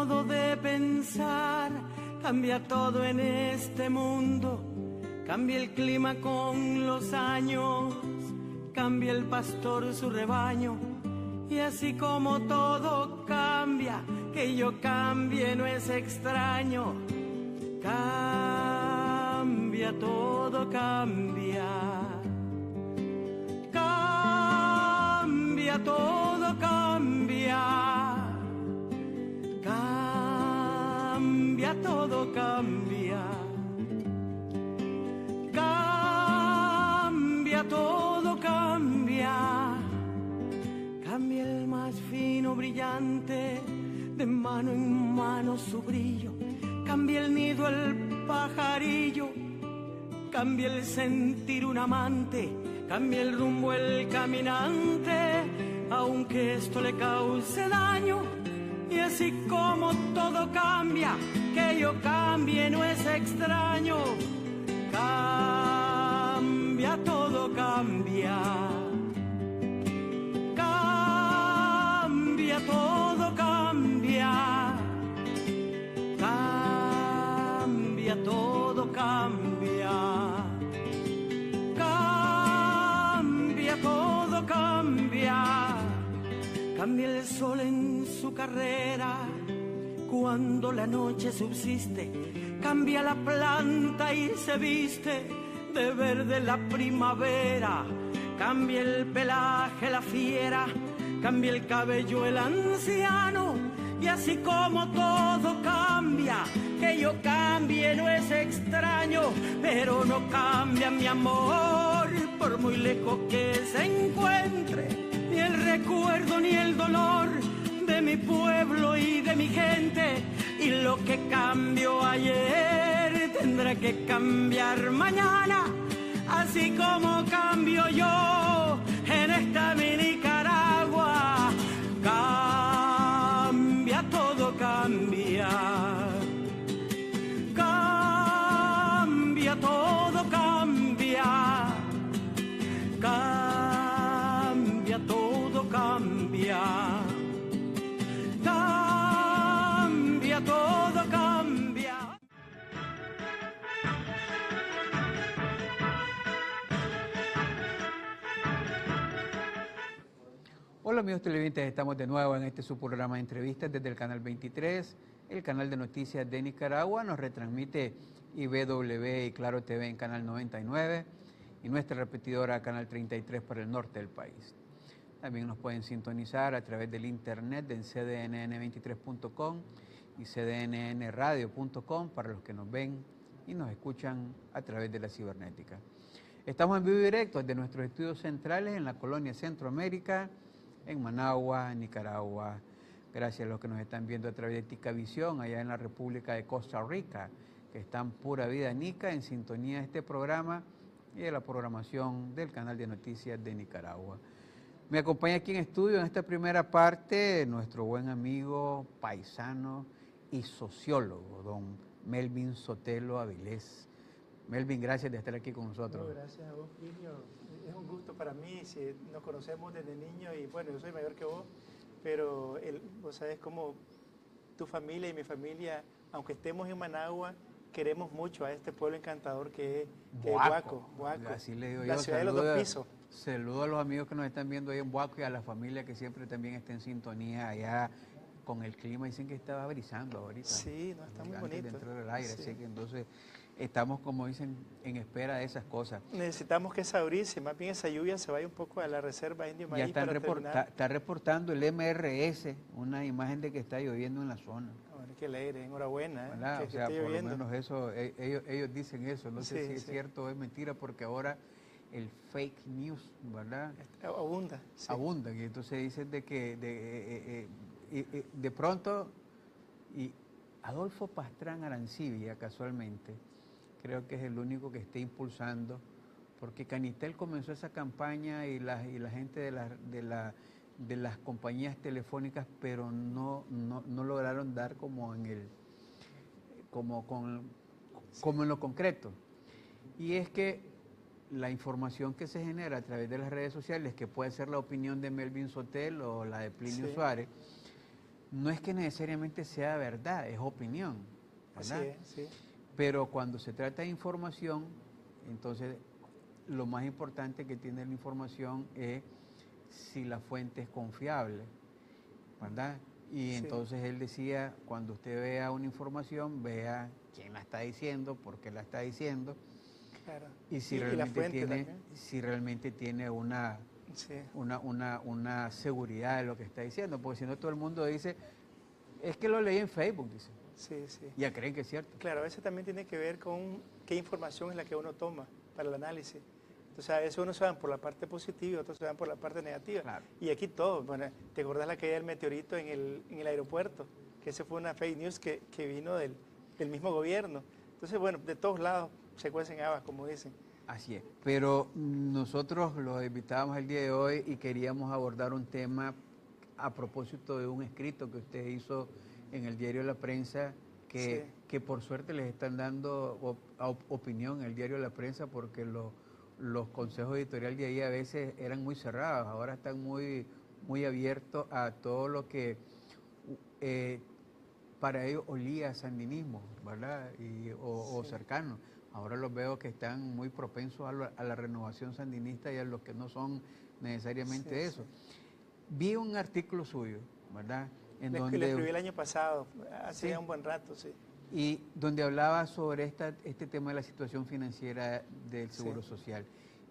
modo de pensar, cambia todo en este mundo, cambia el clima con los años, cambia el pastor su rebaño, y así como todo cambia, que yo cambie no es extraño. Cambia, todo cambia. Cambia, todo cambia. Cambia, todo cambia. Cambia, todo cambia. Cambia el más fino brillante, de mano en mano su brillo. Cambia el nido el pajarillo, cambia el sentir un amante, cambia el rumbo el caminante, aunque esto le cause daño. Y así como todo cambia, que yo cambie no es extraño. Cambia, todo cambia. Cambia, todo cambia. Cambia, todo cambia. Cambia, todo cambia. Cambia el sol en su carrera cuando la noche subsiste. Cambia la planta y se viste de verde la primavera. Cambia el pelaje la fiera, cambia el cabello el anciano. Y así como todo cambia, que yo cambie no es extraño. Pero no cambia mi amor, por muy lejos que se encuentre, ni el recuerdo ni el dolor de mi pueblo y de mi gente. Y lo que cambió ayer tendrá que cambiar mañana, así como cambio yo en esta mi Nicaragua. Cambia, todo cambia. Cambia, todo cambia. Cambia, todo cambia. Cambia, todo cambia. Hola amigos televidentes, estamos de nuevo en este su programa de entrevistas desde el canal 23, el canal de noticias de Nicaragua. Nos retransmite IBW y Claro TV en canal 99 y nuestra repetidora canal 33 para el norte del país. También nos pueden sintonizar a través del internet en cdnn23.com y cdnnradio.com para los que nos ven y nos escuchan a través de la cibernética. Estamos en vivo y directo desde nuestros estudios centrales en la colonia Centroamérica, en Managua, Nicaragua. Gracias a los que nos están viendo a través de Ticavisión, allá en la República de Costa Rica, que están Pura Vida Nica, en sintonía de este programa y de la programación del canal de noticias de Nicaragua. Me acompaña aquí en estudio en esta primera parte nuestro buen amigo, paisano y sociólogo, don Melvin Sotelo Avilés. Melvin, gracias de estar aquí con nosotros. No, gracias a vos, Plinio. Es un gusto para mí, si nos conocemos desde niño y bueno, yo soy mayor que vos, pero vos sabés cómo tu familia y mi familia, aunque estemos en Managua, queremos mucho a este pueblo encantador que es Buaco. Así le digo la yo, ciudad de los dos pisos. Saludo a los amigos que nos están viendo ahí en Buaco y a la familia que siempre también está en sintonía allá con el clima. Dicen que estaba brisando ahorita. Sí, no, está muy bonito. Antes de entrar al aire, sí. así que entonces estamos, como dicen, en espera de esas cosas. Necesitamos que esa brisa, más bien esa lluvia, se vaya un poco a la reserva Indio Maíz. Ya está reportando el MRS una imagen de que está lloviendo en la zona. Qué alegre, enhorabuena. O sea, por lo menos eso, ellos dicen eso. No sé si es cierto o es mentira, porque ahora el fake news, ¿verdad? Abunda. Sí. Abunda, y entonces dicen de que de pronto, y Adolfo Pastrán Arancibia, casualmente, creo que es el único que esté impulsando, porque Canitel comenzó esa campaña y la gente de las compañías telefónicas, pero no lograron dar como en lo concreto. Y es que la información que se genera a través de las redes sociales, que puede ser la opinión de Melvin Sotelo o la de Plinio Suárez, no es que necesariamente sea verdad, es opinión, ¿verdad? Así es, sí. Pero cuando se trata de información, entonces lo más importante que tiene la información es si la fuente es confiable, ¿verdad? Y Sí. entonces él decía, cuando usted vea una información, vea quién la está diciendo, por qué la está diciendo, Claro. y si la realmente fuente tiene, también. si realmente tiene una Sí. una seguridad de lo que está diciendo, porque si no todo el mundo dice, es que lo leí en Facebook, dice, Sí, sí. ya creen que es cierto. Claro, a veces también tiene que ver con qué información es la que uno toma para el análisis. Entonces, a veces unos se van por la parte positiva, otros se van por la parte negativa. Claro. Y aquí todo, bueno, ¿te acordás la caída del meteorito en el aeropuerto? Que ese fue una fake news que vino del mismo gobierno. Entonces, bueno, de todos lados se cuecen habas, como dicen. Así es, pero nosotros los invitábamos el día de hoy y queríamos abordar un tema a propósito de un escrito que usted hizo en el diario La Prensa, que, Sí. que por suerte les están dando opinión en el diario La Prensa, porque los consejos editoriales de ahí a veces eran muy cerrados, ahora están muy, muy abiertos a todo lo que para ellos olía a sandinismo, ¿verdad? O Sí. cercano. Ahora los veo que están muy propensos a la renovación sandinista y a los que no son necesariamente Sí, eso. Vi un artículo suyo, ¿verdad? En Le donde, escribí el año pasado, hace Sí. ya un buen rato, sí. y donde hablaba sobre este tema de la situación financiera del Sí. Seguro Social.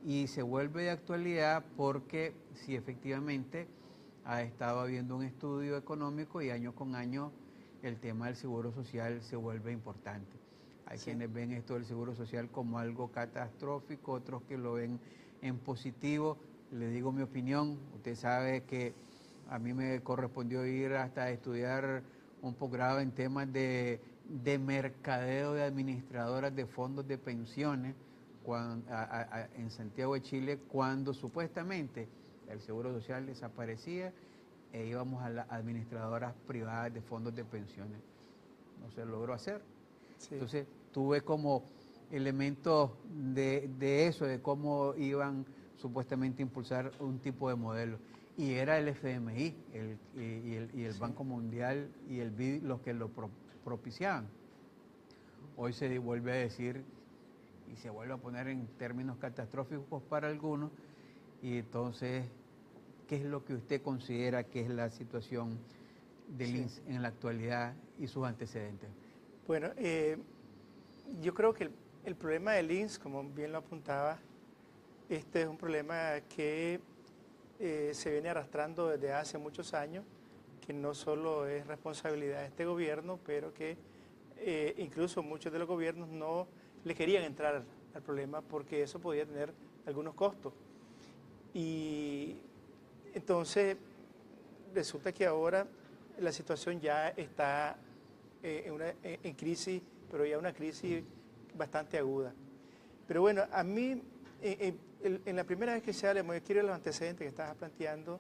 Y se vuelve de actualidad porque sí, efectivamente, ha estado habiendo un estudio económico y año con año el tema del Seguro Social se vuelve importante. Hay Sí. quienes ven esto del Seguro Social como algo catastrófico, otros que lo ven en positivo. Le digo mi opinión, usted sabe que a mí me correspondió ir hasta estudiar un posgrado en temas de mercadeo de administradoras de fondos de pensiones en Santiago de Chile, cuando supuestamente el Seguro Social desaparecía e íbamos a las administradoras privadas de fondos de pensiones. No se logró hacer. Sí. Entonces tuve como elementos de eso, de cómo iban supuestamente a impulsar un tipo de modelo. Y era el FMI y el Sí. Banco Mundial y el BID los que lo propiciaban. Hoy se vuelve a decir y se vuelve a poner en términos catastróficos para algunos, y entonces, ¿qué es lo que usted considera que es la situación del Sí. INSS en la actualidad y sus antecedentes? Bueno, yo creo que el problema del INSS, como bien lo apuntaba, este es un problema que se viene arrastrando desde hace muchos años, que no solo es responsabilidad de este gobierno, pero que incluso muchos de los gobiernos no le querían entrar al problema porque eso podía tener algunos costos. Y entonces resulta que ahora la situación ya está en crisis, pero ya una crisis bastante aguda. Pero bueno, a mí, en la primera vez que se habla, me quiero los antecedentes que estabas planteando,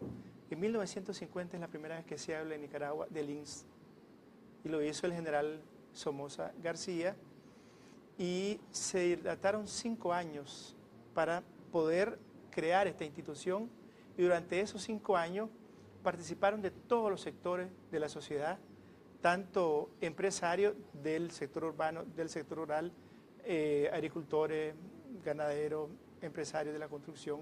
en 1950 es la primera vez que se habla en Nicaragua del INSS, y lo hizo el general Somoza García, y se dataron 5 años para poder crear esta institución, y durante esos 5 años participaron de todos los sectores de la sociedad, tanto empresarios del sector urbano, del sector rural, agricultores, ganaderos, empresarios de la construcción,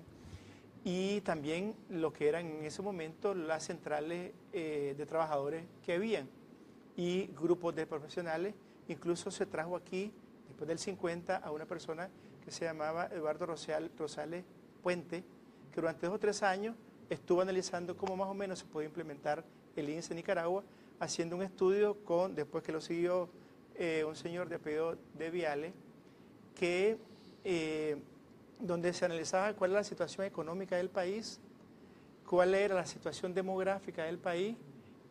y también lo que eran en ese momento las centrales de trabajadores que habían, y grupos de profesionales. Incluso se trajo aquí, después del 50, a una persona que se llamaba Eduardo Rosales Puente, que durante 2 o 3 años estuvo analizando cómo más o menos se podía implementar el INSS en Nicaragua, haciendo un estudio después que lo siguió un señor de apellido de Viale, donde se analizaba cuál era la situación económica del país, cuál era la situación demográfica del país,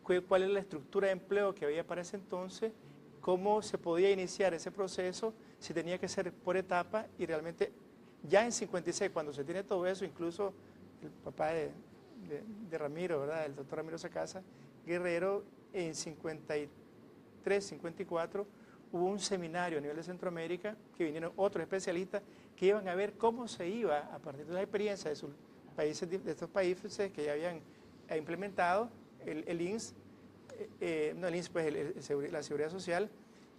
cuál era la estructura de empleo que había para ese entonces, cómo se podía iniciar ese proceso, si tenía que ser por etapa, y realmente ya en 56, cuando se tiene todo eso, incluso el papá de Ramiro, ¿verdad?, el doctor Ramiro Sacasa Guerrero, en 53, 54, hubo un seminario a nivel de Centroamérica, que vinieron otros especialistas que iban a ver cómo se iba, a partir de la experiencia de sus países, de estos países que ya habían implementado el INSS, no el INSS, pues la Seguridad Social,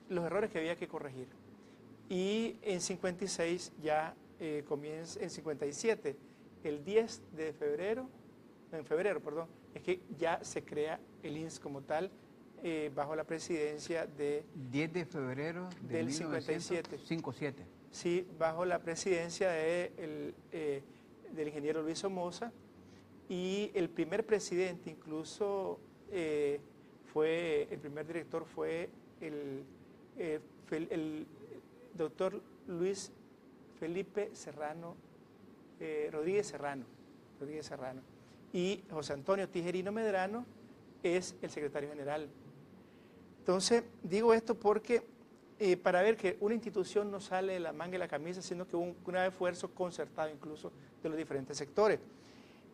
los errores que había que corregir. Y en 56 ya comienza, en 57, el 10 de febrero, en febrero, perdón, es que ya se crea el INSS como tal, bajo la presidencia de... 10 de febrero del 57. 57. Sí, bajo la presidencia del ingeniero Luis Somoza, y el primer presidente incluso el primer director fue el doctor Luis Felipe Serrano, Rodríguez Serrano, y José Antonio Tijerino Medrano es el secretario general. Entonces, digo esto porque para ver que una institución no sale de la manga y la camisa, sino que hubo un esfuerzo concertado incluso de los diferentes sectores.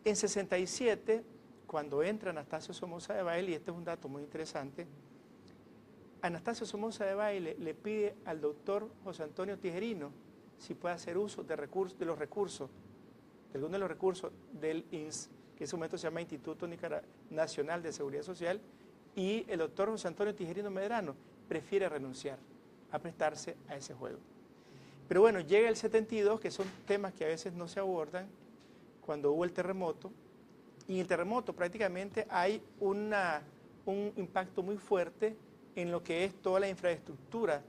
En 67, cuando entra Anastasio Somoza Debayle, y este es un dato muy interesante, Anastasio Somoza Debayle le pide al doctor José Antonio Tijerino si puede hacer uso de los recursos, de algunos de los recursos del INSS, que en ese momento se llama Instituto Nacional de Seguridad Social, y el doctor José Antonio Tijerino Medrano prefiere renunciar a prestarse a ese juego. Pero bueno, llega el 72, que son temas que a veces no se abordan, cuando hubo el terremoto, y en el terremoto prácticamente hay un impacto muy fuerte en lo que es toda la infraestructura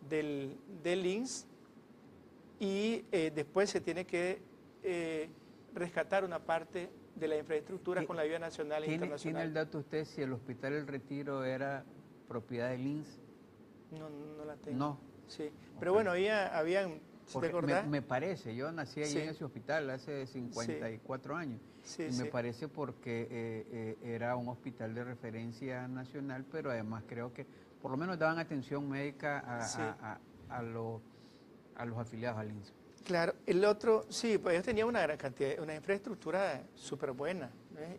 del INSS, y después se tiene que rescatar una parte de la infraestructura con la vía nacional e internacional. ¿Tiene el dato usted si el Hospital El Retiro era propiedad del INSS? No la tengo. No. Sí, pero bueno, habían, ¿te acordás? Me parece, yo nací allí Sí. en ese hospital hace 54 años. Sí, y sí. me parece porque era un hospital de referencia nacional, pero además creo que por lo menos daban atención médica a los afiliados al INSS. Claro, el otro, sí, pues ellos tenían una gran cantidad, una infraestructura súper buena,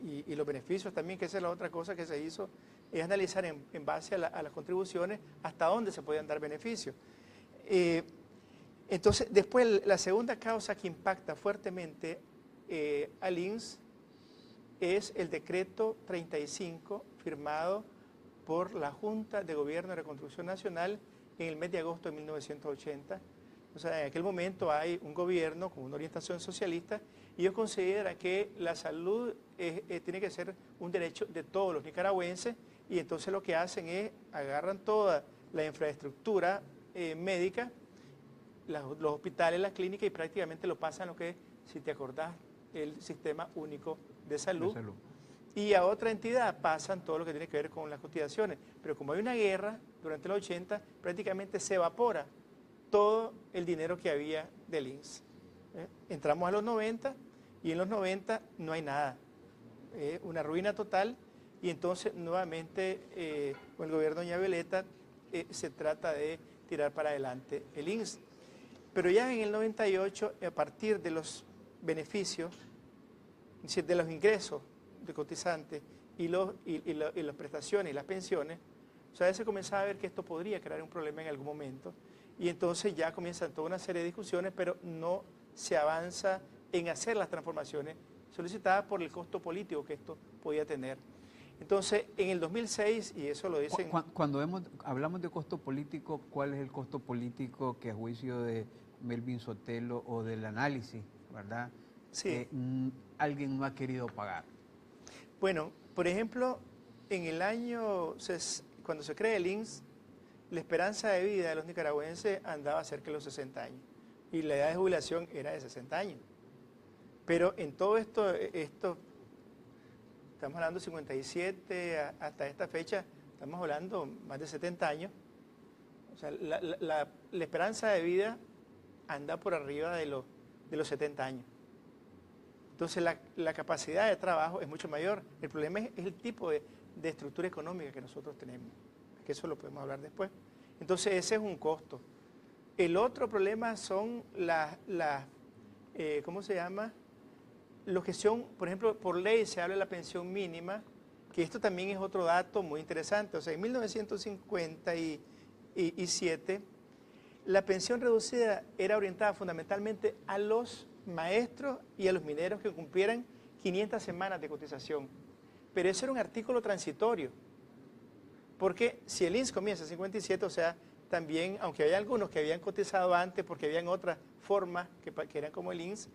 y los beneficios también, que esa es la otra cosa que se hizo, es analizar en base a las contribuciones hasta dónde se podían dar beneficios. Entonces, después la segunda causa que impacta fuertemente al INSS es el decreto 35 firmado por la Junta de Gobierno de Reconstrucción Nacional en el mes de agosto de 1980. O sea, en aquel momento hay un gobierno con una orientación socialista y ellos consideran que la salud tiene que ser un derecho de todos los nicaragüenses, y entonces lo que hacen es agarran toda la infraestructura médica, los hospitales, las clínicas, y prácticamente lo pasan a lo que es, si te acordás, el Sistema Único de Salud. Y a otra entidad pasan todo lo que tiene que ver con las cotizaciones. Pero como hay una guerra durante los 80, prácticamente se evapora todo el dinero que había del INSS. Entramos a los 90 y en los 90 no hay nada. Una ruina total, y entonces nuevamente con el gobierno de doña Violeta se trata de tirar para adelante el INSS. Pero ya en el 98, a partir de los beneficios, es decir, de los ingresos de cotizantes y las prestaciones y las pensiones, o sea, se comenzaba a ver que esto podría crear un problema en algún momento, y entonces ya comienzan toda una serie de discusiones, pero no se avanza en hacer las transformaciones solicitadas por el costo político que esto podía tener. Entonces, en el 2006, y eso lo dicen... Cuando hablamos de costo político, ¿cuál es el costo político que a juicio de Melvin Sotelo o del análisis, verdad, Sí. alguien no ha querido pagar? Bueno, por ejemplo, en el año, cuando se crea el INSS, la esperanza de vida de los nicaragüenses andaba cerca de los 60 años, y la edad de jubilación era de 60 años. Pero en todo esto estamos hablando de 57 hasta esta fecha, estamos hablando más de 70 años. O sea, la esperanza de vida anda por arriba de los 70 años. Entonces la capacidad de trabajo es mucho mayor. El problema es el tipo de estructura económica que nosotros tenemos, que eso lo podemos hablar después. Entonces ese es un costo. El otro problema son ¿cómo se llama? Los que son, por ejemplo, por ley se habla de la pensión mínima, que esto también es otro dato muy interesante. O sea, en 1957 la pensión reducida era orientada fundamentalmente a los maestros y a los mineros que cumplieran 500 semanas de cotización. Pero eso era un artículo transitorio. Porque si el INSS comienza a 57, o sea, también, aunque había algunos que habían cotizado antes porque habían otras formas que eran como el INSS,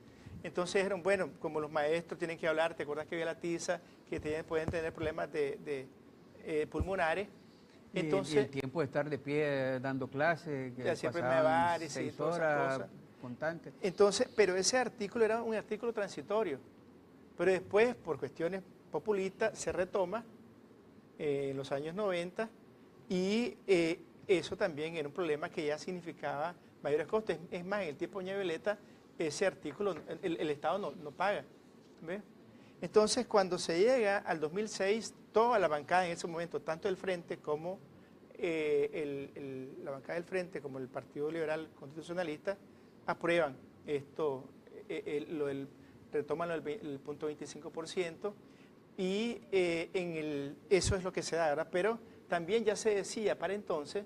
entonces dijeron, bueno, como los maestros tienen que hablar, ¿te acuerdas que había la tiza, que pueden tener problemas de pulmonares? Entonces, y el tiempo de estar de pie dando clases, que siempre pasaban me 6 todas esas horas cosas. constantes. Entonces, pero ese artículo era un artículo transitorio, pero después, por cuestiones populistas, se retoma en los años 90 y eso también era un problema que ya significaba mayores costos. Es más, en el tiempo de Doña Violeta, ese artículo, el Estado no paga. ¿Ves? Entonces, cuando se llega al 2006, toda la bancada en ese momento, tanto el Frente como la bancada del Frente, como el Partido Liberal Constitucionalista, aprueban esto, retoman el punto 25%, y eso es lo que se da ahora. Pero también ya se decía para entonces,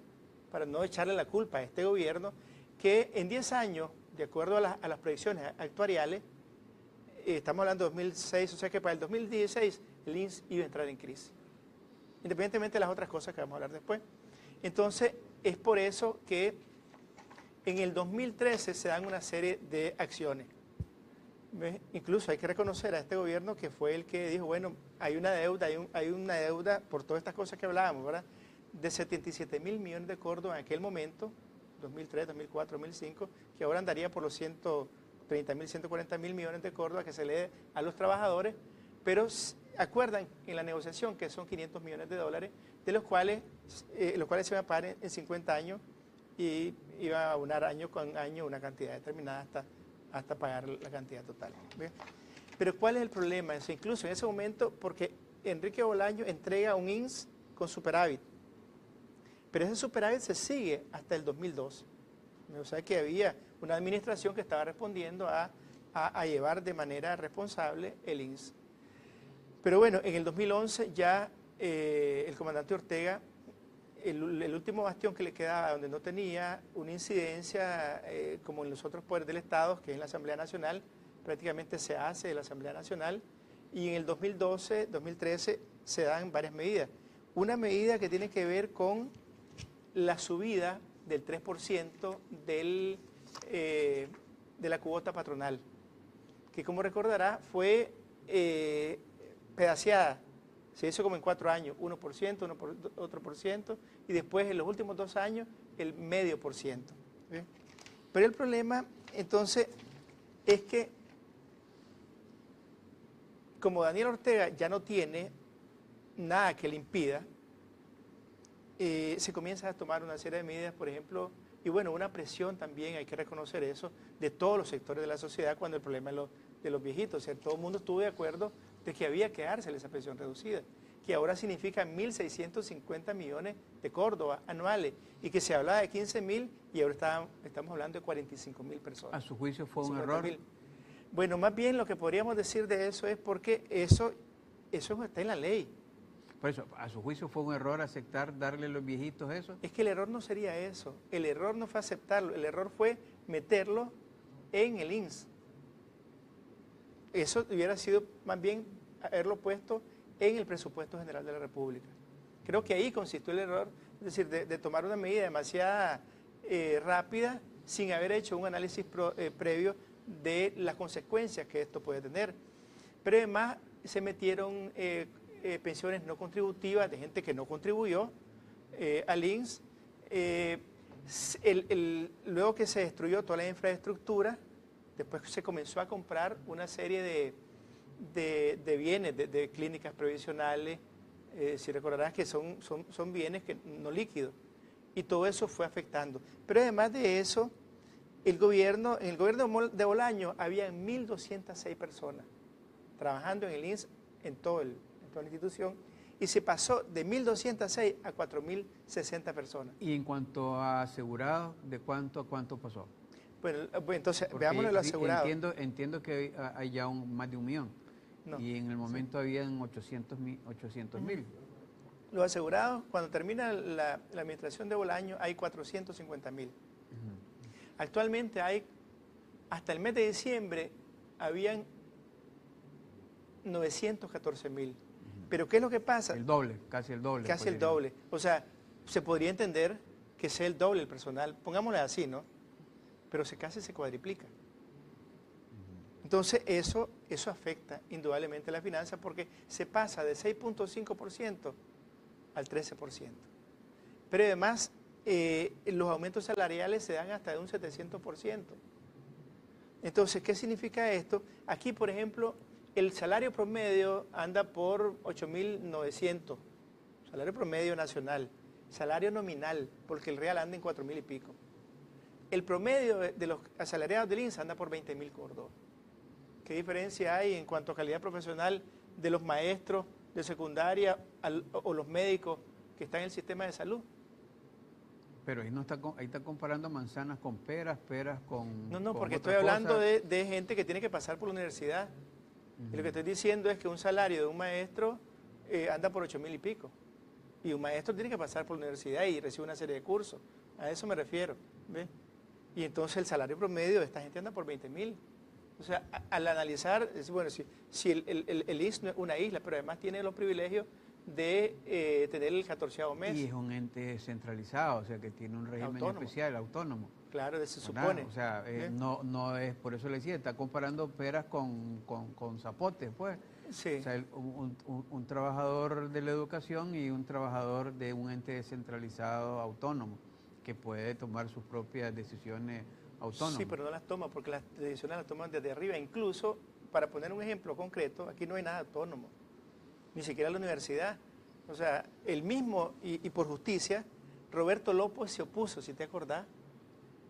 para no echarle la culpa a este gobierno, que en 10 años, de acuerdo a las proyecciones actuariales, estamos hablando de 2006, o sea que para el 2016 el INSS iba a entrar en crisis, independientemente de las otras cosas que vamos a hablar después. Entonces, es por eso que en el 2013 se dan una serie de acciones. ¿Ves? Incluso hay que reconocer a este gobierno que fue el que dijo, bueno, hay una deuda, hay una deuda por todas estas cosas que hablábamos, ¿verdad? De 77.000 millones de córdobas en aquel momento, 2003, 2004, 2005, que ahora andaría por los 130.000, 140.000 millones de córdobas que se le dé a los trabajadores, pero acuerdan en la negociación que son 500 millones de dólares, de los cuales se van a pagar en 50 años y iba a abonar año con año una cantidad determinada hasta pagar la cantidad total. ¿Ves? Pero ¿cuál es el problema? Incluso en ese momento, porque Enrique Bolaño entrega un INSS con superávit, pero ese superávit se sigue hasta el 2012. O sea que había una administración que estaba respondiendo a llevar de manera responsable el INSS. Pero bueno, en el 2011 ya el comandante Ortega, el último bastión que le quedaba, donde no tenía una incidencia como en los otros poderes del Estado, que es en la Asamblea Nacional, prácticamente se hace de la Asamblea Nacional, y en el 2012, 2013 se dan varias medidas. Una medida que tiene que ver con la subida del 3% de la cuota patronal, que como recordará fue pedaceada. Se hizo como en 4 años, 1%, otro por ciento, y después en los últimos 2 años el 0,5%. ¿Sí? Pero el problema entonces es que como Daniel Ortega ya no tiene nada que le impida, se comienza a tomar una serie de medidas, por ejemplo, y bueno, una presión también, hay que reconocer eso, de todos los sectores de la sociedad cuando el problema de los viejitos. O sea, todo el mundo estuvo de acuerdo de que había que dársele esa pensión reducida, que ahora significa 1.650 millones de córdobas anuales, y que se hablaba de 15.000 y ahora estamos hablando de 45.000 personas. ¿A su juicio fue un error? Bueno, más bien lo que podríamos decir de eso es porque eso está en la ley. Por eso, ¿a su juicio fue un error aceptar darle a los viejitos eso? Es que el error no sería eso, el error no fue aceptarlo, el error fue meterlo en el INSS. Eso hubiera sido más bien haberlo puesto en el presupuesto general de la República. Creo que ahí consistió el error, es decir, de tomar una medida demasiado rápida sin haber hecho un análisis previo de las consecuencias que esto puede tener. Pero además se metieron pensiones no contributivas de gente que no contribuyó al INSS. Luego que se destruyó toda la infraestructura, después se comenzó a comprar una serie de bienes, de clínicas previsionales, si recordarás que son bienes no líquidos, y todo eso fue afectando. Pero además de eso, en el gobierno de Bolaño había 1.206 personas trabajando en el INSS, en toda la institución, y se pasó de 1.206 a 4.060 personas. ¿Y en cuanto a asegurados, de cuánto a cuánto pasó? Bueno, entonces Porque veámoslo lo asegurado. Entiendo que hay ya más de 1 millón. No, y en el momento habían 800.000. Los asegurados, cuando termina la administración de Bolaño, hay 450.000. Actualmente hasta el mes de diciembre, habían 914.000. Pero ¿qué es lo que pasa? El doble, casi el doble. Casi el doble. O sea, se podría entender que sea el doble el personal, pongámosle así, ¿no? Pero casi se cuadriplica. Entonces, eso afecta indudablemente la finanza porque se pasa de 6.5% al 13%. Pero además, los aumentos salariales se dan hasta de un 700%. Entonces, ¿qué significa esto? Aquí, por ejemplo, el salario promedio anda por 8.900, salario promedio nacional, salario nominal, porque el real anda en 4.000 y pico. El promedio de los asalariados del INSS anda por 20.000 córdobas. ¿Qué diferencia hay en cuanto a calidad profesional de los maestros de secundaria o los médicos que están en el sistema de salud? Pero ahí, ahí está comparando manzanas con peras, peras con... No, con porque otra estoy hablando cosa. de gente que tiene que pasar por la universidad. Y lo que estoy diciendo es que un salario de un maestro anda por 8.000 y pico. Y un maestro tiene que pasar por la universidad y recibe una serie de cursos. A eso me refiero. ¿Ve? Y entonces el salario promedio de esta gente anda por 20.000. O sea, al analizar, bueno, si el INSS no es una isla, pero además tiene los privilegios de tener el 14º mes. Y es un ente centralizado, o sea, que tiene un régimen especial, autónomo. Claro, se supone. O sea, no es, por eso le decía, está comparando peras con zapotes, pues. Sí. O sea, un trabajador de la educación y un trabajador de un ente descentralizado autónomo, que puede tomar sus propias decisiones autónomas. Sí, pero no las toma, porque las decisiones las toman desde arriba. Incluso, para poner un ejemplo concreto, aquí no hay nada autónomo, ni siquiera la universidad. O sea, el mismo, y por justicia, Roberto López se opuso, si te acordás,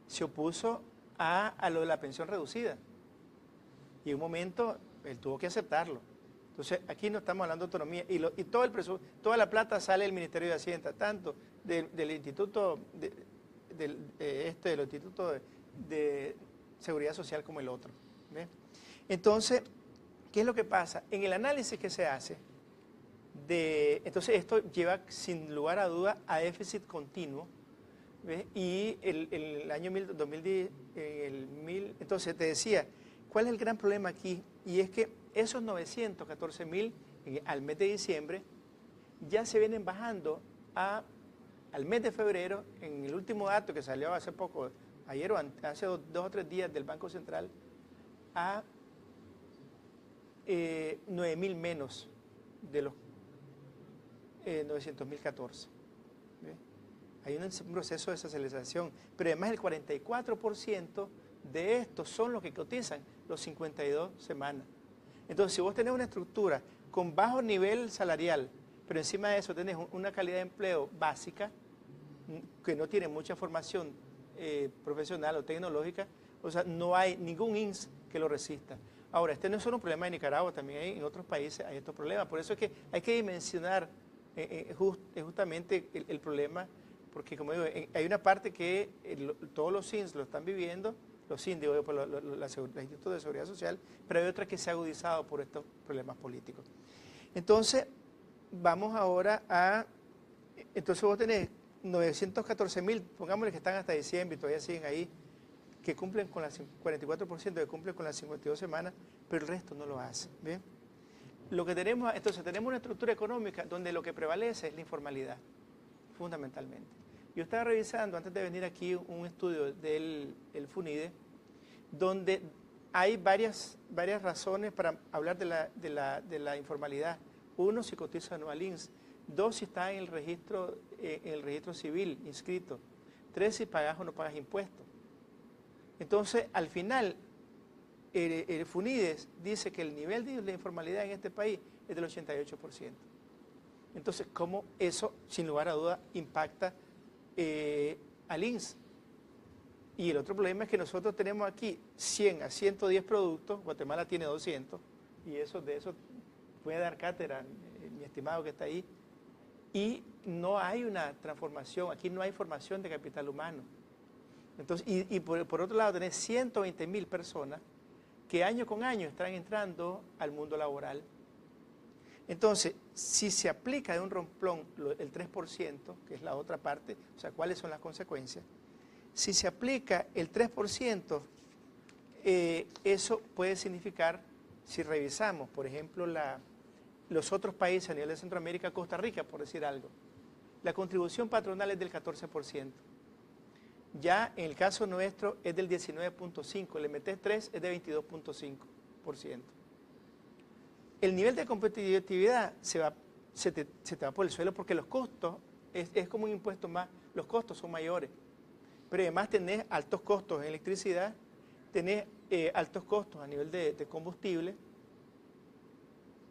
se opuso a lo de la pensión reducida. Y en un momento, él tuvo que aceptarlo. Entonces, aquí no estamos hablando de autonomía. Y toda la plata sale del Ministerio de Hacienda, tanto del Instituto del Instituto de Seguridad Social como el otro. ¿Ve? Entonces, ¿qué es lo que pasa? En el análisis que se hace, entonces esto lleva sin lugar a duda a déficit continuo. ¿Ves? Y el año 2010, entonces te decía, ¿cuál es el gran problema aquí? Y es que esos 914.000 al mes de diciembre ya se vienen bajando al mes de febrero, en el último dato que salió hace poco, ayer o hace 2 o 3 días del Banco Central, a 9.000 menos de los 900.014. Hay un proceso de desaceleración, pero además el 44% de estos son los que cotizan los 52 semanas. Entonces, si vos tenés una estructura con bajo nivel salarial, pero encima de eso tenés una calidad de empleo básica, que no tiene mucha formación profesional o tecnológica, o sea, no hay ningún INSS que lo resista. Ahora, este no es solo un problema de Nicaragua, también en otros países hay estos problemas. Por eso es que hay que dimensionar justamente el problema, porque como digo, hay una parte que todos los INSS lo están viviendo, los INSS, digo, por los institutos de seguridad social, pero hay otra que se ha agudizado por estos problemas políticos. Entonces, vamos ahora entonces vos tenés 914.000, pongámosle que están hasta diciembre y todavía siguen ahí, que cumplen con las 44% que cumplen con las 52 semanas, pero el resto no lo hace. ¿Bien? Lo que tenemos, entonces tenemos una estructura económica donde lo que prevalece es la informalidad, fundamentalmente. Yo estaba revisando antes de venir aquí un estudio del FUNIDE, donde hay varias razones para hablar de la informalidad. Uno, si cotiza no al INSS. 2, si está en el registro civil inscrito. 3, si pagas o no pagas impuestos. Entonces, al final, el FUNIDES dice que el nivel de la informalidad en este país es del 88%. Entonces, ¿cómo eso, sin lugar a duda, impacta al INSS? Y el otro problema es que nosotros tenemos aquí 100 a 110 productos, Guatemala tiene 200, y de eso puede dar cátedra, mi estimado que está ahí, y no hay una transformación, aquí no hay formación de capital humano. Entonces, y por otro lado tenés 120.000 personas que año con año están entrando al mundo laboral. Entonces, si se aplica de un romplón el 3%, que es la otra parte, o sea, ¿cuáles son las consecuencias? Si se aplica el 3%, eso puede significar, si revisamos, por ejemplo, los otros países a nivel de Centroamérica, Costa Rica, por decir algo, la contribución patronal es del 14%. Ya en el caso nuestro es del 19.5%, le metes 3, es de 22.5%. El nivel de competitividad se te va por el suelo porque los costos, es como un impuesto más, los costos son mayores. Pero además tenés altos costos en electricidad, tenés altos costos a nivel de combustible,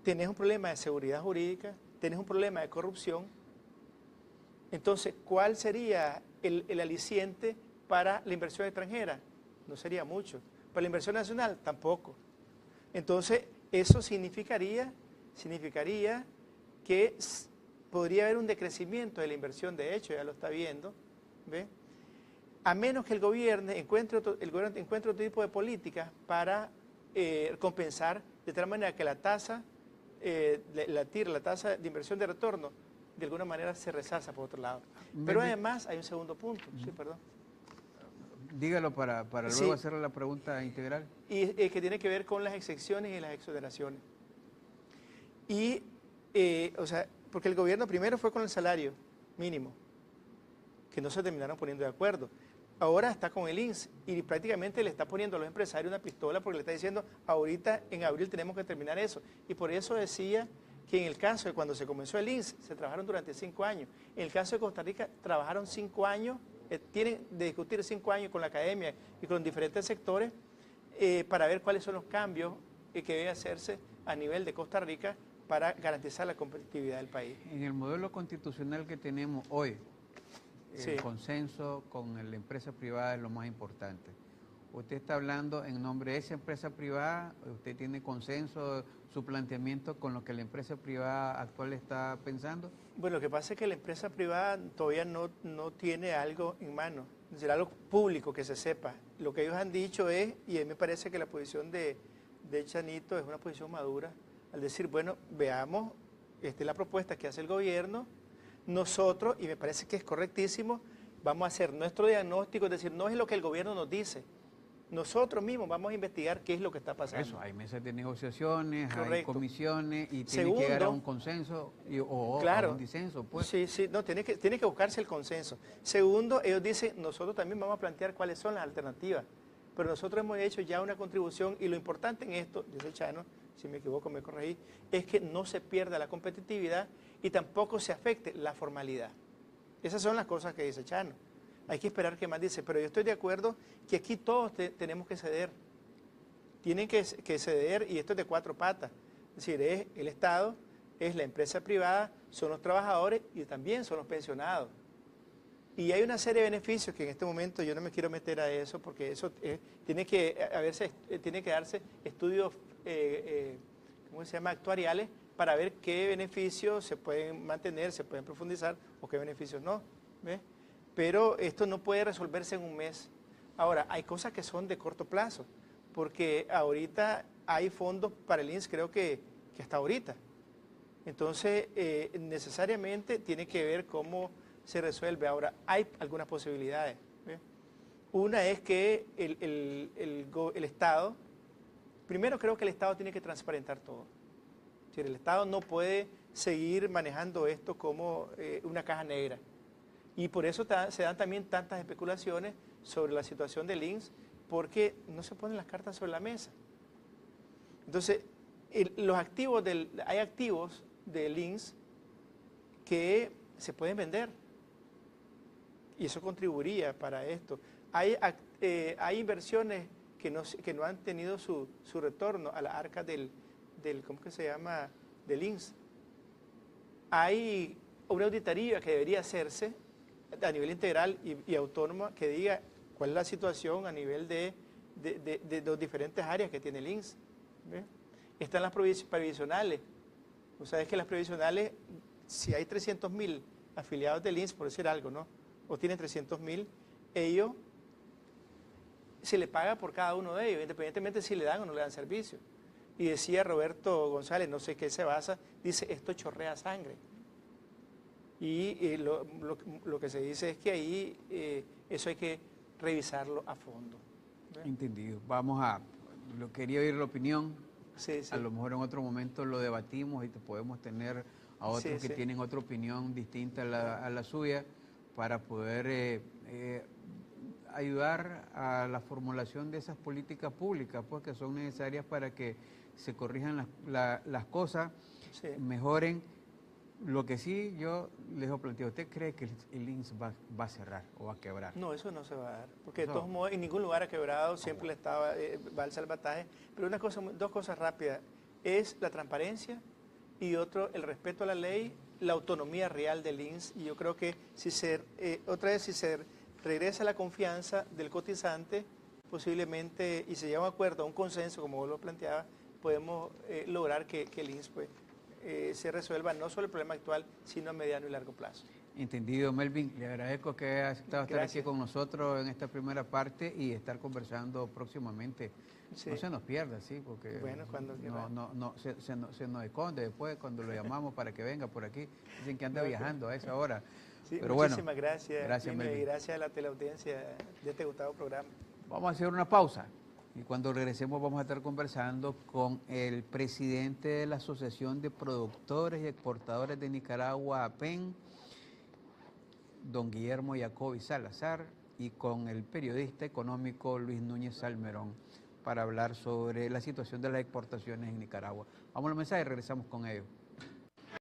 tenés un problema de seguridad jurídica, tenés un problema de corrupción. Entonces, ¿cuál sería el aliciente para la inversión extranjera? No sería mucho. Para la inversión nacional, tampoco. Entonces, eso significaría que podría haber un decrecimiento de la inversión, de hecho, ya lo está viendo, ¿ve? A menos que el gobierno encuentre otro tipo de políticas para compensar, de tal manera que la tasa, la tasa de inversión de retorno, de alguna manera se resalza por otro lado. Pero además hay un segundo punto, sí, perdón. Dígalo para luego hacerle la pregunta integral. Y que tiene que ver con las exenciones y las exoneraciones. Y, o sea, porque el gobierno primero fue con el salario mínimo, que no se terminaron poniendo de acuerdo. Ahora está con el INSS y prácticamente le está poniendo a los empresarios una pistola porque le está diciendo, ahorita en abril tenemos que terminar eso. Y por eso decía que en el caso de cuando se comenzó el INSS, se trabajaron durante 5 años. En el caso de Costa Rica, trabajaron 5 años, tienen de discutir 5 años con la academia y con diferentes sectores para ver cuáles son los cambios que deben hacerse a nivel de Costa Rica para garantizar la competitividad del país. En el modelo constitucional que tenemos hoy, el consenso con la empresa privada es lo más importante. Usted está hablando en nombre de esa empresa privada, usted tiene consenso, su planteamiento con lo que la empresa privada actual está pensando. Bueno, lo que pasa es que la empresa privada todavía no tiene algo en mano, es decir, algo público que se sepa. Lo que ellos han dicho es, y a mí me parece que la posición de Chanito es una posición madura, al decir, bueno, veamos, esta es la propuesta que hace el gobierno, nosotros, y me parece que es correctísimo, vamos a hacer nuestro diagnóstico, es decir, no es lo que el gobierno nos dice, nosotros mismos vamos a investigar qué es lo que está pasando. Eso, hay mesas de negociaciones, correcto, hay comisiones y tiene segundo, que llegar a un consenso o claro, a un disenso. Pues. Sí, no, tiene que buscarse el consenso. Segundo, ellos dicen, nosotros también vamos a plantear cuáles son las alternativas, pero nosotros hemos hecho ya una contribución y lo importante en esto, dice Chano, si me equivoco me corregí, es que no se pierda la competitividad y tampoco se afecte la formalidad. Esas son las cosas que dice Chano. Hay que esperar qué más dice, pero yo estoy de acuerdo que aquí todos tenemos que ceder. Tienen que ceder y esto es de 4 patas. Es decir, es el Estado, es la empresa privada, son los trabajadores y también son los pensionados. Y hay una serie de beneficios que en este momento yo no me quiero meter a eso porque eso tiene que darse estudios, ¿cómo se llama?, actuariales para ver qué beneficios se pueden mantener, se pueden profundizar o qué beneficios no. ¿Ves? Pero esto no puede resolverse en un mes. Ahora, hay cosas que son de corto plazo, porque ahorita hay fondos para el INSS, creo que hasta ahorita. Entonces, necesariamente tiene que ver cómo se resuelve. Ahora, hay algunas posibilidades. ¿Ves? Una es que el Estado, primero creo que el Estado tiene que transparentar todo. Es decir, el Estado no puede seguir manejando esto como una caja negra. Y por eso se dan también tantas especulaciones sobre la situación del INSS, porque no se ponen las cartas sobre la mesa. Entonces, hay activos del INSS que se pueden vender, y eso contribuiría para esto. Hay inversiones que no han tenido su retorno a la arca del ¿cómo que se llama?, del INSS. Hay una auditoría que debería hacerse a nivel integral y autónoma que diga cuál es la situación a nivel de las diferentes áreas que tiene el INSS. ¿Ve? Están las previsionales. O sea, es que las previsionales, si hay 300.000 afiliados del INSS, por decir algo, ¿no?, o tienen 300.000, ellos se le paga por cada uno de ellos, independientemente si le dan o no le dan servicio. Y decía Roberto González, no sé qué se basa, dice, esto chorrea sangre. Y lo que se dice es que ahí eso hay que revisarlo a fondo. Entendido. Quería oír la opinión Sí, sí. A lo mejor en otro momento lo debatimos y te podemos tener a otros que tienen otra opinión distinta a la suya para poder ayudar a la formulación de esas políticas públicas, pues que son necesarias para que se corrijan las cosas, mejoren. Lo que sí yo les he planteado, ¿usted cree que el INSS va a cerrar o va a quebrar? No, eso no se va a dar, porque de todos modos en ningún lugar ha quebrado, siempre le estaba, va al salvataje, pero dos cosas rápidas, es la transparencia y otro, el respeto a la ley, la autonomía real del INSS, y yo creo que si se regresa la confianza del cotizante, posiblemente, y se llega a un acuerdo, a un consenso, como vos lo planteabas, podemos lograr que el INSS pues, se resuelva no solo el problema actual, sino a mediano y largo plazo. Entendido, Melvin. Le agradezco que haya aceptado estar aquí con nosotros en esta primera parte y estar conversando próximamente. Sí. No se nos pierda, sí, porque bueno, cuando se nos esconde después cuando lo llamamos para que venga por aquí. Dicen que anda viajando a esa hora. Sí, pero muchísimas gracias, Melvin. Y gracias a la teleaudiencia de este gustado programa. Vamos a hacer una pausa. Y cuando regresemos vamos a estar conversando con el presidente de la Asociación de Productores y Exportadores de Nicaragua, APEN, don Guillermo Jacobi Salazar, y con el periodista económico Luis Núñez Salmerón para hablar sobre la situación de las exportaciones en Nicaragua. Vamos a los mensajes y regresamos con ellos.